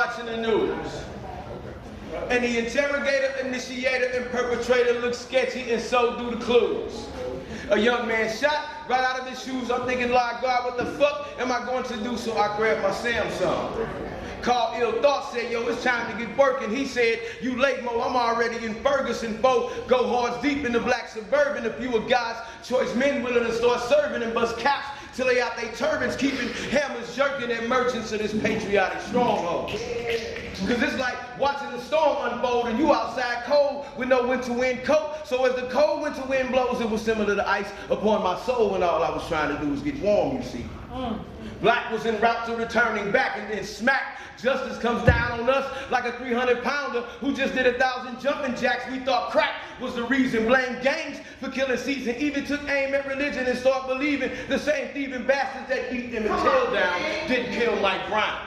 watching the news. And the interrogator, initiator, and perpetrator look sketchy, and so do the clues. A young man shot right out of his shoes. I'm thinking, Lord God, what the fuck am I going to do? So I grabbed my Samsung. Called Ill Thought, said, yo, it's time to get working. He said, you late, Mo, I'm already in Ferguson, Bo. Go hard deep in the black suburban. A few of God's choice men willing to start serving and bust caps till they out they turbans, keeping hammers jerking at merchants of this patriotic stronghold. Because it's like watching the storm unfold and you outside cold with no winter wind coat. So as the cold winter wind blows, it was similar to ice upon my soul, and all I was trying to do was get warm, you see. Black was en route to returning back, and then smack, justice comes down on us like a 300-pounder who just did 1,000 jumping jacks. We thought crack was the reason. Blamed gangs for killing seats and even took aim at religion and start believing the same thieving bastards that beat them and tail down didn't kill Mike Brown.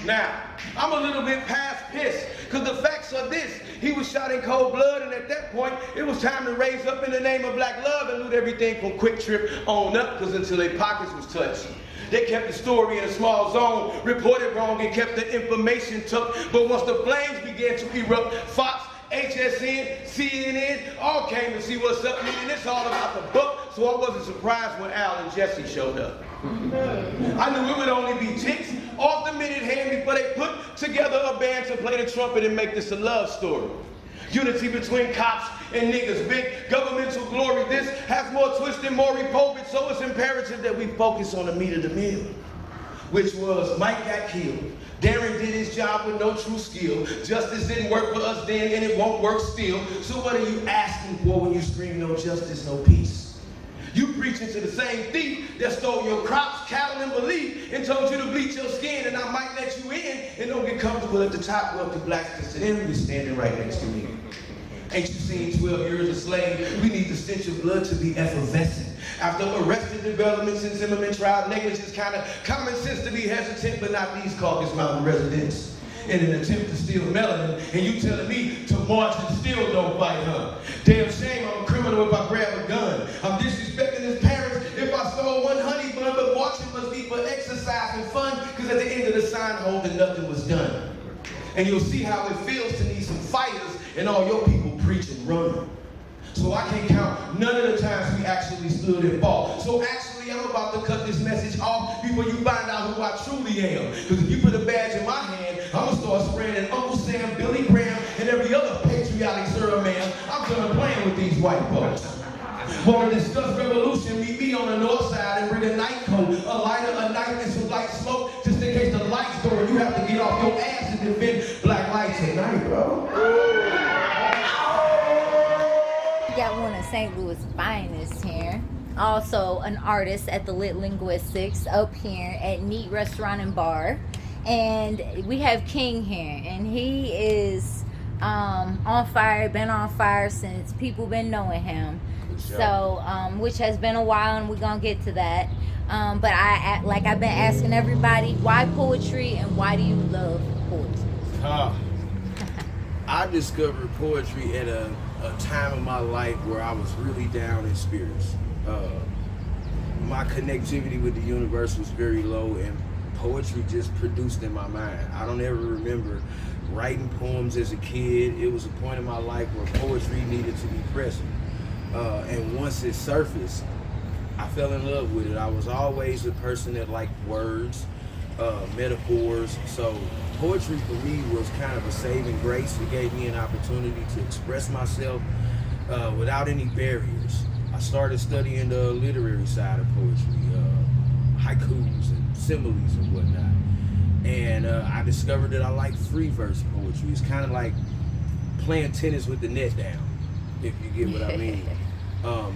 Now, I'm a little bit past pissed, because the facts are this. He was shot in cold blood, and at that point, it was time to raise up in the name of black love and loot everything from Quick Trip on up, because until their pockets was touched. They kept the story in a small zone, reported wrong, and kept the information tucked. But once the flames began to erupt, Fox, HSN, CNN, all came to see what's up, and it's all about the book, so I wasn't surprised when Al and Jesse showed up. I knew it would only be ticks off the minute hand before they put together a band to play the trumpet and make this a love story. Unity between cops and niggas, big governmental glory. This has more twist than Maury Povich, so it's imperative that we focus on the meat of the meal, which was Mike got killed. Darren did his job with no true skill. Justice didn't work for us then, and it won't work still. So what are you asking for when you scream no justice, no peace? You preaching to the same thief that stole your crops, cattle, and belief, and told you to bleach your skin, and I might let you in, and don't get comfortable at the top. Wealthy blacks can sit in, you're standing right next to me. Ain't you seen 12 years a slave? We need the stench of blood to be effervescent. After arrested developments in Zimmerman trial, negligence, kind of common sense to be hesitant, but not these Caucasus Mountain residents. In an attempt to steal melanin, and you telling me to march and still don't fight, huh? Damn shame, I'm a criminal if I grab a gun. I'm disrespecting his parents if I stole one honey bun, but marching must be for exercise and fun, because at the end of the sign hole, then nothing was done. And you'll see how it feels to need some fighters and all your people preach and run. So I can't count none of the times we actually stood and fought. So actually, I'm about to cut this message off before you find out who I truly am. Because if you put a badge in my hand, I'm going to start spraying Uncle Sam, Billy Graham, and every other patriotic sir man. I'm done playing with these white folks. Want to discuss revolution? Meet me on the north side and bring a night coat, a lighter, a knife, and some light smoke, just in case the lights go and you have to get off your ass and defend black lights at night, bro. We got one of St. Louis' finest here. Also an artist at the Lit Linguistics up here at Neat Restaurant and Bar. And we have King here, and he is on fire, been on fire since people been knowing him. So, which has been a while, and we're gonna get to that. But I've been asking everybody, why poetry and why do you love poetry? I discovered poetry at a time in my life where I was really down in spirits. My connectivity with the universe was very low, and poetry just produced in my mind. I don't ever remember writing poems as a kid. It was a point in my life where poetry needed to be present. And once it surfaced, I fell in love with it. I was always a person that liked words, metaphors. So poetry for me was kind of a saving grace. It gave me an opportunity to express myself without any barriers. I started studying the literary side of poetry, haikus and similes and whatnot. And I discovered that I like free verse poetry. It's kind of like playing tennis with the net down, if you get what I mean.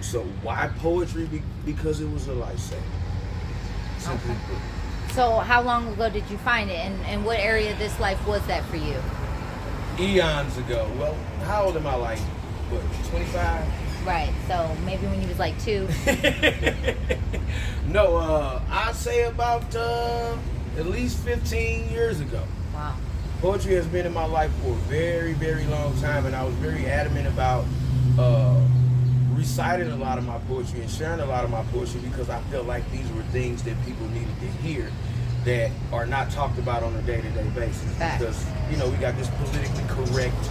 So why poetry? Because it was a lifesaver. Simply put. So how long ago did you find it, and what area of this life was that for you? Eons ago. Well, how old am I, like, what, 25? Right, so maybe when you was like 2. No, I'd say about at least 15 years ago. Wow. Poetry has been in my life for a very, very long time, and I was very adamant about reciting a lot of my poetry and sharing a lot of my poetry because I felt like these were things that people needed to hear that are not talked about on a day-to-day basis. Facts. Because, you know, we got this politically correct,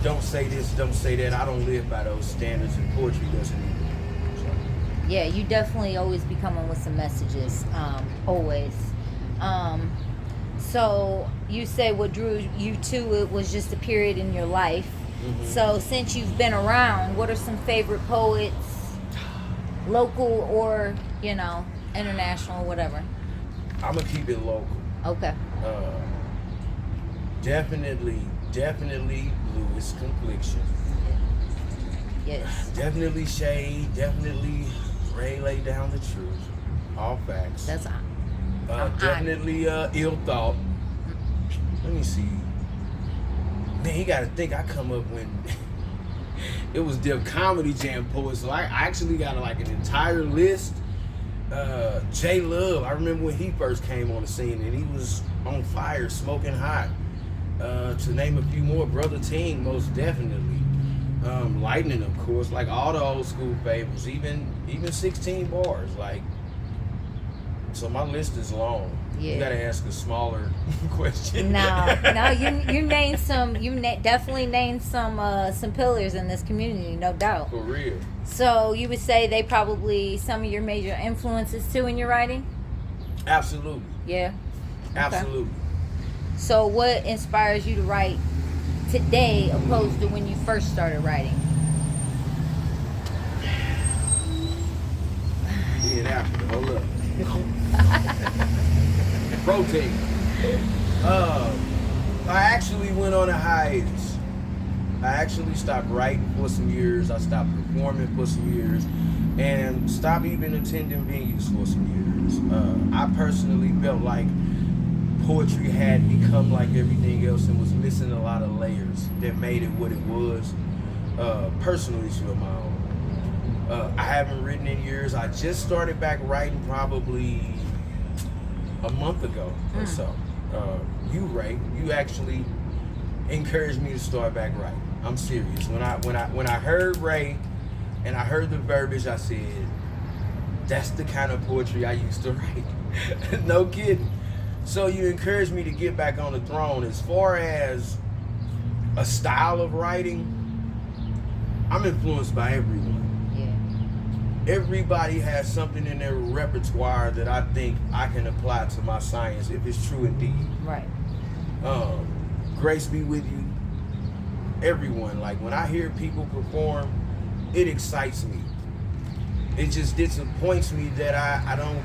don't say this, don't say that. I don't live by those standards, and poetry doesn't either. So. Yeah, you definitely always be coming with some messages, always. So you say what drew you to it was just a period in your life. Mm-hmm. So since you've been around, what are some favorite poets, local or, you know, international, whatever? I'm gonna keep it local. Okay. Definitely Louis Complexion. Yes. Definitely Shade. Definitely Ray lay down the truth. All facts. That's definitely Ill Thought. Let me see. Man, you gotta think I come up when it was Def Comedy Jam poets. So I actually got like an entire list. J Love, I remember when he first came on the scene and he was on fire, smoking hot. To name a few more, Brother Ting, most definitely. Lightning, of course, like all the old school favorites, even 16 bars, like. So my list is long. Yeah. You gotta ask a smaller question. No, you named some. Definitely named some pillars in this community, no doubt. For real. So you would say they probably some of your major influences too in your writing? Absolutely. Yeah. Absolutely. Okay. So what inspires you to write today opposed to when you first started writing? Yeah, after. Hold up. Protein. I actually went on a hiatus. I actually stopped writing for some years. I stopped performing for some years, and stopped even attending venues for some years. I personally felt like poetry had become like everything else and was missing a lot of layers that made it what it was. Personal issue of my own. I haven't written in years. I just started back writing probably a month ago or so. Ray, you actually encouraged me to start back writing. I'm serious. When I heard Ray and I heard the verbiage, I said, that's the kind of poetry I used to write. No kidding. So you encouraged me to get back on the throne. As far as a style of writing, I'm influenced by everyone. Everybody has something in their repertoire that I think I can apply to my science if it's true indeed. Right. Grace be with you. Everyone. Like when I hear people perform, it excites me. It just disappoints me that I don't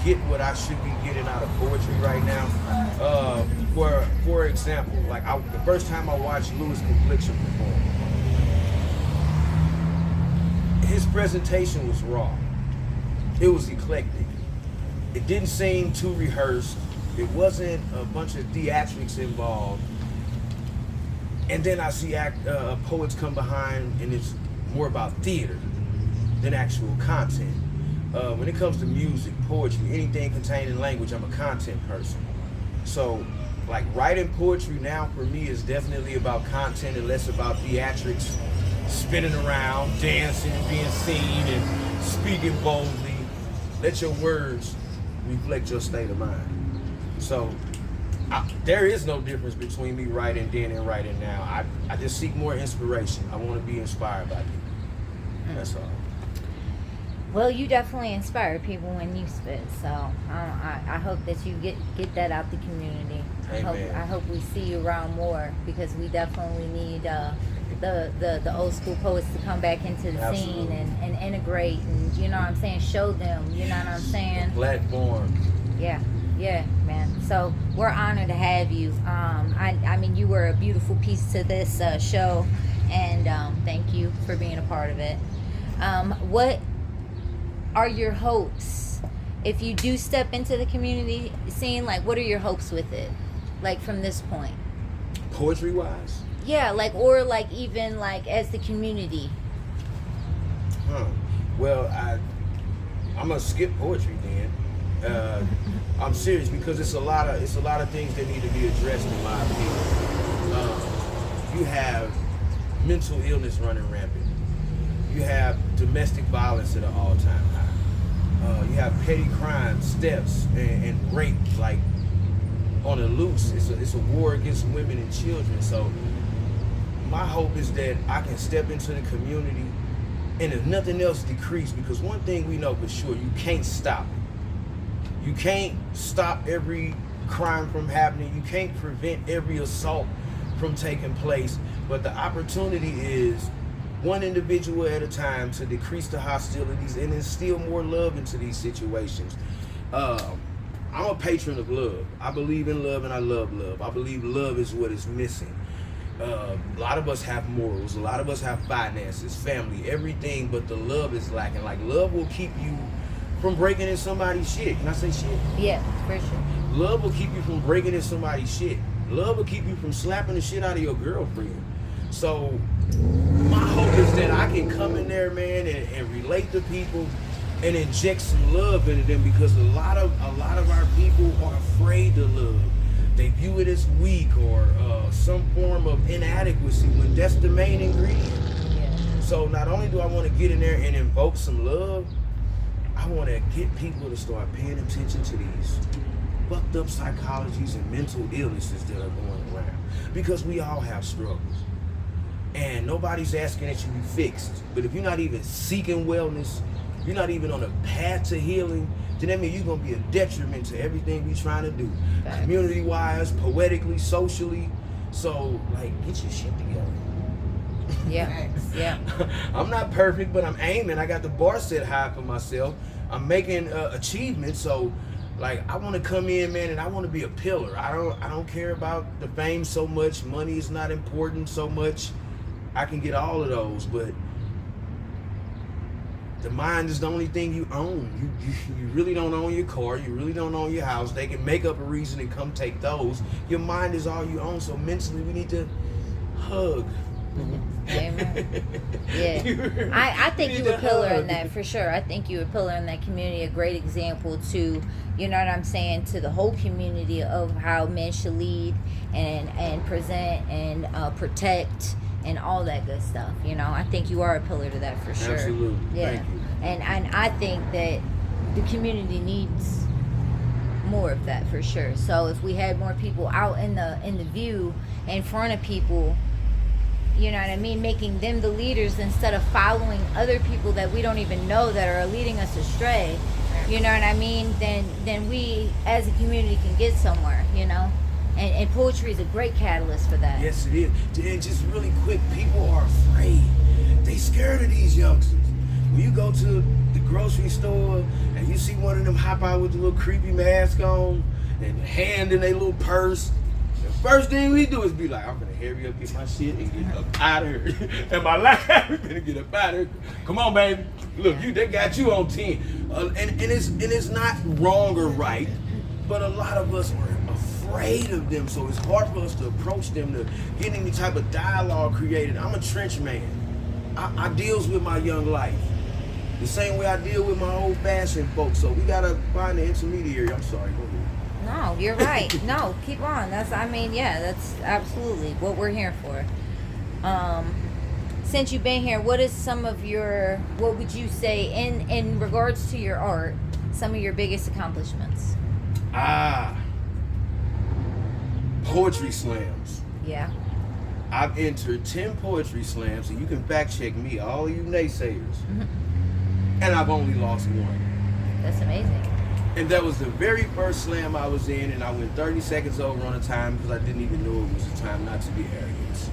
get what I should be getting out of poetry right now. For example, like the first time I watched Louis Complexion perform, his presentation was raw. It was eclectic. It didn't seem too rehearsed. It wasn't a bunch of theatrics involved. And then I see poets come behind, and it's more about theater than actual content. When it comes to music, poetry, anything containing language, I'm a content person. So, like writing poetry now for me is definitely about content and less about theatrics. Spinning around, dancing, being seen, and speaking boldly. Let your words reflect your state of mind. So there is no difference between me writing then and writing now. I just seek more inspiration. I want to be inspired by people. That's all. Well, you definitely inspire people when you spit. So I hope that you get that out the community. Amen. I hope we see you around more, because we definitely need the old school poets to come back into the Absolutely. scene and integrate, and you know what I'm saying, show them, you know what I'm saying? Platform. Yeah, man. So we're honored to have you. I mean, you were a beautiful piece to this show, and thank you for being a part of it. What are your hopes if you do step into the community scene? Like, what are your hopes with it, like from this point? Poetry wise? Yeah, like, or like even like as the community. Well, I'm gonna skip poetry then. I'm serious, because it's a lot of things that need to be addressed in my opinion. You have mental illness running rampant. You have domestic violence at an all-time You have petty crimes, thefts, and rape, like on the loose. It's a war against women and children. So my hope is that I can step into the community, and if nothing else, decrease. Because one thing we know for sure, you can't stop it. You can't stop every crime from happening. You can't prevent every assault from taking place. But the opportunity is one individual at a time to decrease the hostilities and instill more love into these situations. I'm a patron of love. I believe in love and I love love. I believe love is what is missing. A lot of us have morals. A lot of us have finances, family, everything, but the love is lacking. Like, love will keep you from breaking in somebody's shit. Can I say shit? Yeah, for sure. Love will keep you from breaking in somebody's shit. Love will keep you from slapping the shit out of your girlfriend. So my hope is that I can come in there, man, and relate to people and inject some love into them, because a lot of our people are afraid to love. They view it as weak or some form of inadequacy, when that's the main ingredient. Yeah. So not only do I want to get in there and invoke some love, I want to get people to start paying attention to these fucked up psychologies and mental illnesses that are going around. Because we all have struggles. And nobody's asking that you be fixed. But if you're not even seeking wellness, you're not even on a path to healing, then that means you're going to be a detriment to everything we're trying to do. Facts. Community-wise, poetically, socially. So, like, get your shit together. Yeah. Yeah. I'm not perfect, but I'm aiming. I got the bar set high for myself. I'm making achievements. So, like, I want to come in, man, and I want to be a pillar. I don't care about the fame so much. Money is not important so much. I can get all of those, but the mind is the only thing you own. You really don't own your car. You really don't own your house. They can make up a reason and come take those. Your mind is all you own. So mentally, we need to hug. Amen. Yeah. I think you a pillar in that, for sure. I think you a pillar in that community, a great example to, you know what I'm saying, to the whole community of how men should lead and present and protect and all that good stuff. You know, I think you are a pillar to that, for sure. Absolutely. Yeah. Thank you. And I think that the community needs more of that, for sure. So if we had more people out in the view, in front of people, you know what I mean, making them the leaders instead of following other people that we don't even know that are leading us astray, you know what I mean, then we as a community can get somewhere, you know. And poetry is a great catalyst for that. Yes, it is. And just really quick, people are afraid. They scared of these youngsters. When you go to the grocery store and you see one of them hop out with the little creepy mask on and hand in their little purse, the first thing we do is be like, I'm gonna hurry up, get my shit and get up out of here. And my life, we're gonna get up out of here. Come on, baby. Look, they got you on 10. And it's not wrong or right, but a lot of us are afraid of them, so it's hard for us to approach them, to get any type of dialogue created. I'm a trench man. I deals with my young life the same way I deal with my old-fashioned folks, so we gotta find the intermediary. I'm sorry, go ahead. No, you're right. No, keep on. That's absolutely what we're here for. Since you've been here, what is some of your, what would you say in regards to your art, some of your biggest accomplishments? Poetry slams. Yeah. I've entered 10 poetry slams, and you can fact check me, all you naysayers. And I've only lost one. That's amazing. And that was the very first slam I was in, and I went 30 seconds over on a time because I didn't even know it was a time not to be arrogant.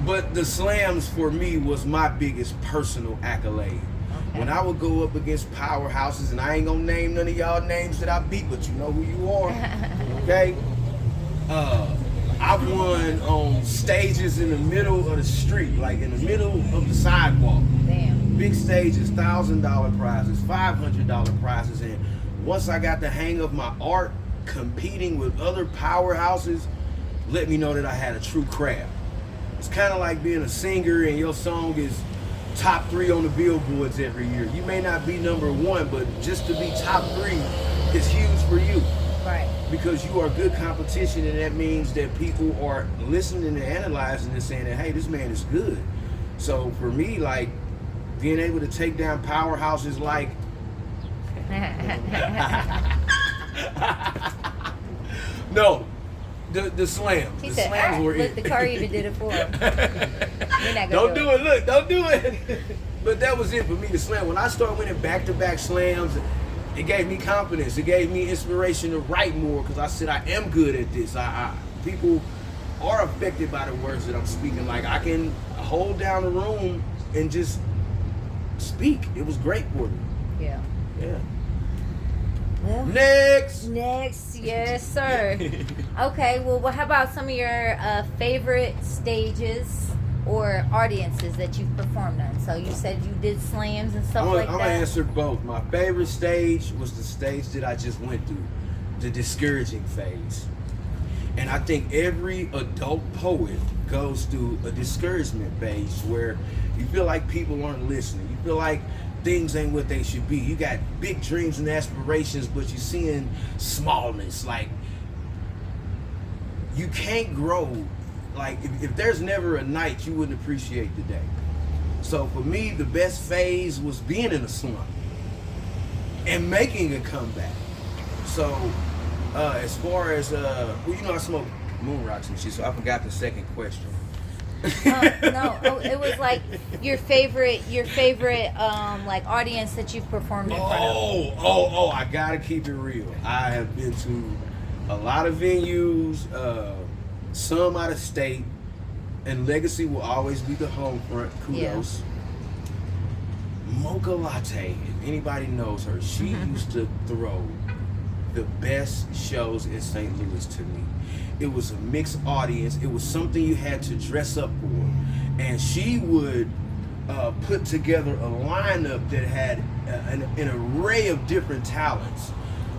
But the slams for me was my biggest personal accolade. Okay. When I would go up against powerhouses, and I ain't gonna name none of y'all names that I beat, but you know who you are, okay? I've won on stages in the middle of the street, like in the middle of the sidewalk. Damn. Big stages, $1,000 prizes, $500 prizes, and once I got the hang of my art, competing with other powerhouses let me know that I had a true craft. It's kind of like being a singer and your song is top 3 on the billboards every year. You may not be number 1, but just to be top 3 is huge for you. Right. Because you are good competition, and that means that people are listening and analyzing and saying that, hey, this man is good. So for me, like, being able to take down powerhouses like No, the slams. He The said, slams were look, it. the car even did it for him. We're not Don't gonna do it. Look, don't do it. But that was it for me, the slam. When I started winning back-to-back slams, it gave me confidence. It gave me inspiration to write more because I said I am good at this. People are affected by the words that I'm speaking. Like I can hold down the room and just speak. It was great for me. Yeah. Yeah. Well, Next, yes, sir. Okay, well, how about some of your favorite stages or audiences that you've performed on? So you said you did slams and stuff like I'm that. gonna answer both. My favorite stage was the stage that I just went through, the discouraging phase. And I think every adult poet goes through a discouragement phase where you feel like people aren't listening. You feel like things ain't what they should be. You got big dreams and aspirations, but you're seeing smallness. Like, you can't grow. Like, if there's never a night, you wouldn't appreciate the day. So for me, the best phase was being in a slump and making a comeback. So as far as, well, you know, I smoke moon rocks and shit, so I forgot the second question. No, it was like your favorite like audience that you've performed in front of. I gotta keep it real. I have been to a lot of venues, some out of state, and Legacy will always be the home front. Kudos. Yeah. Mocha Latte, if anybody knows her, she used to throw the best shows in St. Louis to me. It was a mixed audience. It was something you had to dress up for. And she would put together a lineup that had an array of different talents.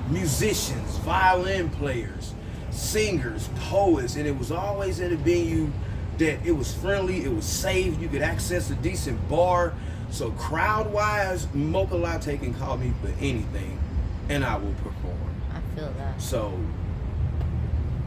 Musicians, violin players, singers, poets. And it was always at a venue that it was friendly, it was safe, you could access a decent bar. So crowd-wise, Mocha Latte can call me for anything, and I will perform. I feel that. So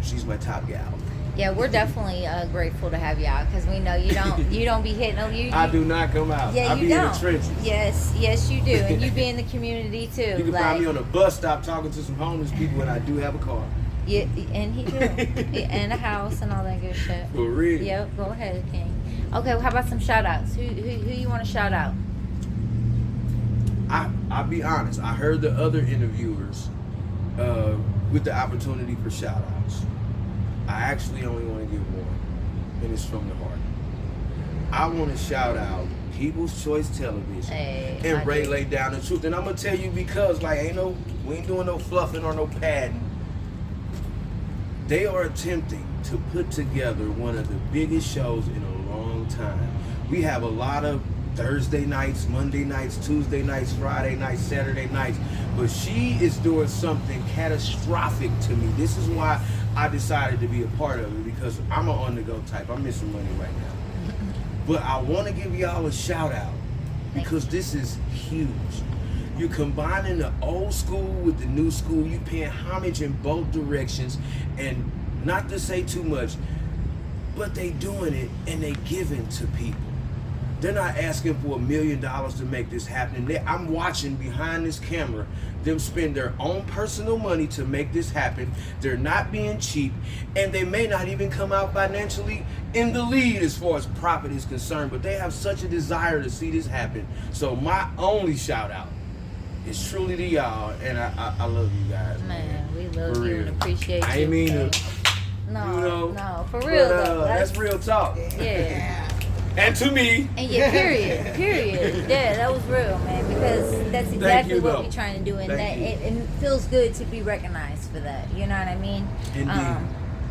she's my top gal. Yeah, we're definitely grateful to have you out because we know you don't be hitting them. I do not come out. Yeah, I be don't. in the trenches. Yes, you do, and you be in the community too. You can find me on a bus stop talking to some homeless people, and I do have a car. Yeah, and he do, and a house and all that good shit. For real. Yep. Go ahead, King. Okay, well, how about some shout outs? Who you want to shout out? I'll be honest. I heard the other interviewers with the opportunity for shout outs. I actually only want to give one, and it's from the heart. I want to shout out People's Choice Television and Ray Lay Down the Truth. And I'm going to tell you because, like, we ain't doing no fluffing or no padding. They are attempting to put together one of the biggest shows in a long time. We have a lot of Thursday nights, Monday nights, Tuesday nights, Friday nights, Saturday nights. But she is doing something catastrophic to me. This is why I decided to be a part of it, because I'm an on-the-go type. I'm missing money right now. But I want to give y'all a shout out because this is huge. You're combining the old school with the new school. You're paying homage in both directions. And not to say too much, but they doing it and they giving to people. They're not asking for $1 million to make this happen. I'm watching behind this camera them spend their own personal money to make this happen. They're not being cheap, and they may not even come out financially in the lead as far as profit is concerned, but they have such a desire to see this happen. So my only shout out is truly to y'all, and I love you guys. Man, we love For you real. and appreciate you. I ain't mean to. No, for real though. That's real talk. Yeah. And to me. And yeah, period. Yeah, that was real, man, because that's exactly what we're trying to do, and it feels good to be recognized for that. You know what I mean? Indeed.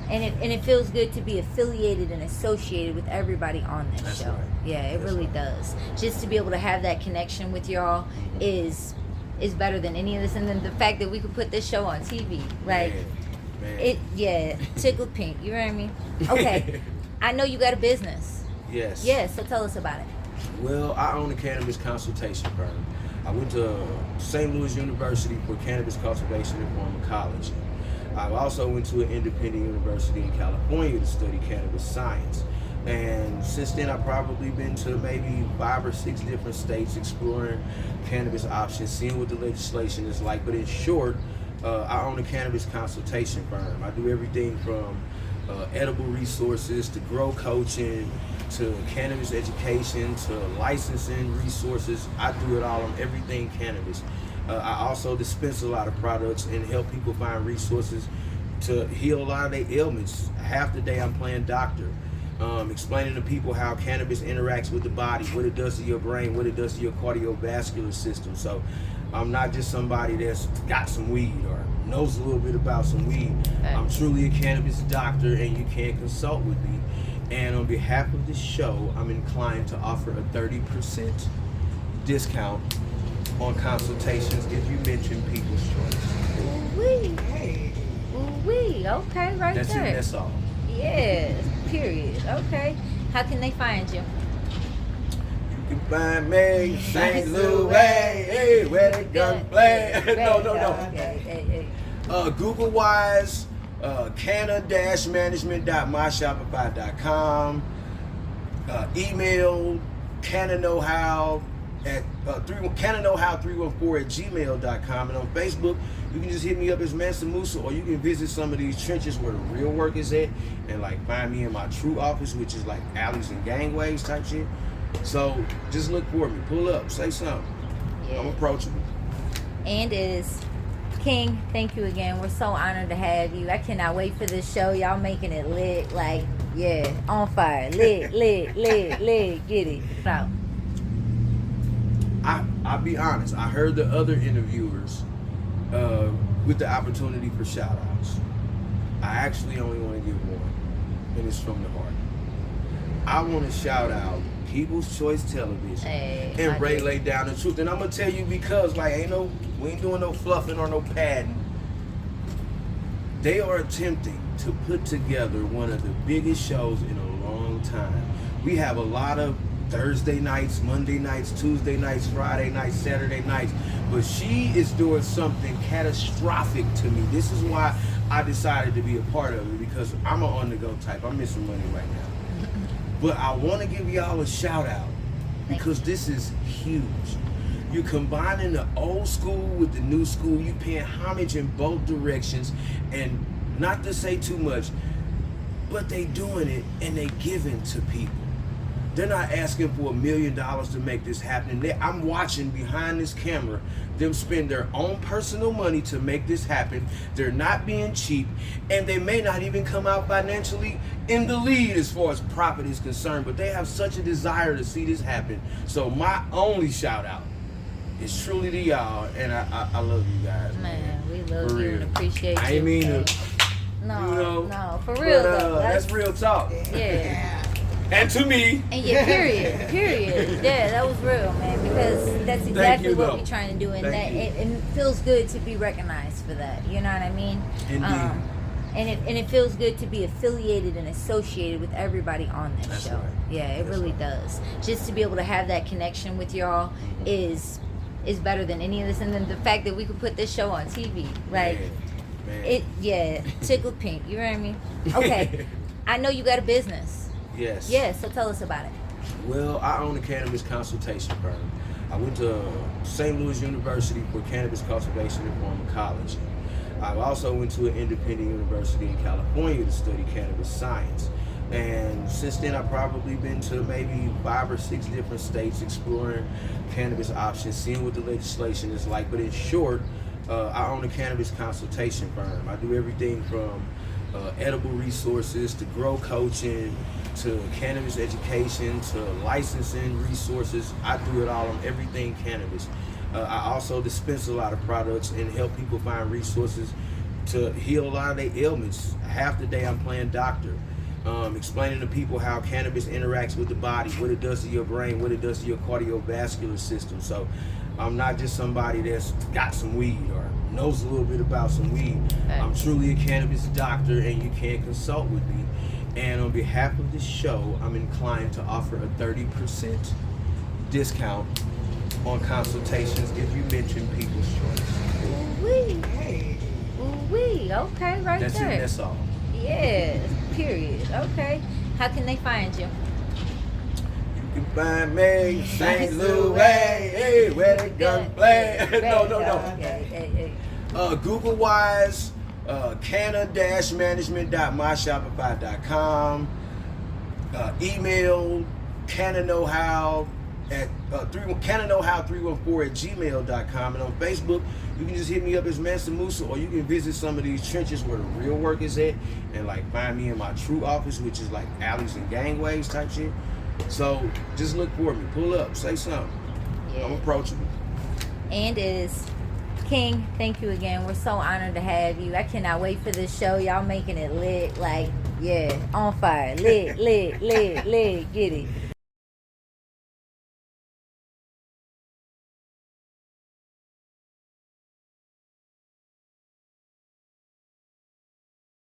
And it feels good to be affiliated and associated with everybody on this show. Right. Yeah, it really does. Just to be able to have that connection with y'all is better than any of this, and then the fact that we could put this show on TV, like tickled pink. You know what I mean? Okay, I know you got a business. Yes. Yes, so tell us about it. Well, I own a cannabis consultation firm. I went to St. Louis University for cannabis cultivation and pharmacology. I also went to an independent university in California to study cannabis science. And since then, I've probably been to maybe 5 or 6 different states exploring cannabis options, seeing what the legislation is like. But in short, I own a cannabis consultation firm. I do everything from edible resources to grow coaching to cannabis education to licensing resources. I do it all on everything cannabis. I also dispense a lot of products and help people find resources to heal a lot of their ailments. Half the day I'm playing doctor, explaining to people how cannabis interacts with the body, what it does to your brain, what it does to your cardiovascular system. So I'm not just somebody that's got some weed or knows a little bit about some weed. I'm truly a cannabis doctor, and you can consult with me. And on behalf of this show, I'm inclined to offer a 30% discount on consultations if you mention People's Choice. Ooh-wee. Ooh-wee. Okay, right That's there. it, that's all. Yes, period. Okay. How can they find you? You can find me in St. Louis, hey, where the gun play. No. Okay. Google-wise, canna-management.myshopify.com. Email canna-know-how at canna-know-how314@gmail.com. And on Facebook, you can just hit me up as Mansa Musa, or you can visit some of these trenches where the real work is at and like find me in my true office, which is like alleys and gangways type shit. So just look for me, pull up, say something. Yes. I'm approachable. And is King, thank you again. We're so honored to have you. I cannot wait for this show. Y'all making it lit, like, yeah, on fire. Lit, get it. So. I'll be honest, I heard the other interviewers with the opportunity for shout outs. I actually only want to give one, and it's from the heart. I want to shout out People's Choice Television and Ray Lay Down the Truth. And I'm going to tell you because, like, we ain't doing no fluffing or no padding. They are attempting to put together one of the biggest shows in a long time. We have a lot of Thursday nights, Monday nights, Tuesday nights, Friday nights, Saturday nights. But she is doing something catastrophic to me. This is why I decided to be a part of it, because I'm an on-the-go type. I'm missing money right now. But I want to give y'all a shout out because this is huge. You're combining the old school with the new school. You're paying homage in both directions. And not to say too much, but they doing it and they giving to people. They're not asking for $1 million to make this happen. I'm watching behind this camera them spend their own personal money to make this happen. They're not being cheap, and they may not even come out financially in the lead as far as profit is concerned, but they have such a desire to see this happen. So my only shout out is truly to y'all, and I love you guys. Man, we love you and appreciate you. I ain't mean to. No, for real though. That's real talk. Yeah. And to me. And yeah, period. Yeah, that was real, man, because that's exactly what we're trying to do, and it feels good to be recognized for that. You know what I mean? Indeed. And it feels good to be affiliated and associated with everybody on that show. Right. Yeah, it really does. Just to be able to have that connection with y'all is better than any of this, and then the fact that we could put this show on TV, like Man. tickled pink. You know what I mean? Okay, I know you got a business. Yes. Yeah, so tell us about it. Well, I own a cannabis consultation firm. I went to St. Louis University for cannabis cultivation and former college. I also went to an independent university in California to study cannabis science. And since then, I've probably been to maybe 5 or 6 different states exploring cannabis options, seeing what the legislation is like. But in short, I own a cannabis consultation firm. I do everything from edible resources to grow coaching to cannabis education to licensing resources. I do it all on everything cannabis. I also dispense a lot of products and help people find resources to heal a lot of their ailments. Half the day I'm playing doctor, explaining to people how cannabis interacts with the body, what it does to your brain, what it does to your cardiovascular system. So I'm not just somebody that's got some weed or knows a little bit about some weed. I'm truly a cannabis doctor, and you can consult with me. And on behalf of this show, I'm inclined to offer a 30% discount on consultations if you mention People's Choice. Ooh-wee. Ooh-wee. Okay, right That's there. it, that's all. Yeah, period. Okay. How can they find you? You can find me in St. Louis, hey, where the gun play. No. Okay. Google wise, canna-management.myshopify.com. Email canna-know-how at canna-know-how314@gmail.com. And on Facebook, you can just hit me up as Mansa Musa, or you can visit some of these trenches where the real work is at, and like find me in my true office, which is like alleys and gangways type shit. So just look for me, pull up, say something. Yeah. I'm approachable. And is King, thank you again. We're so honored to have you. I cannot wait for this show. Y'all making it lit, like, yeah, on fire. Lit, get it.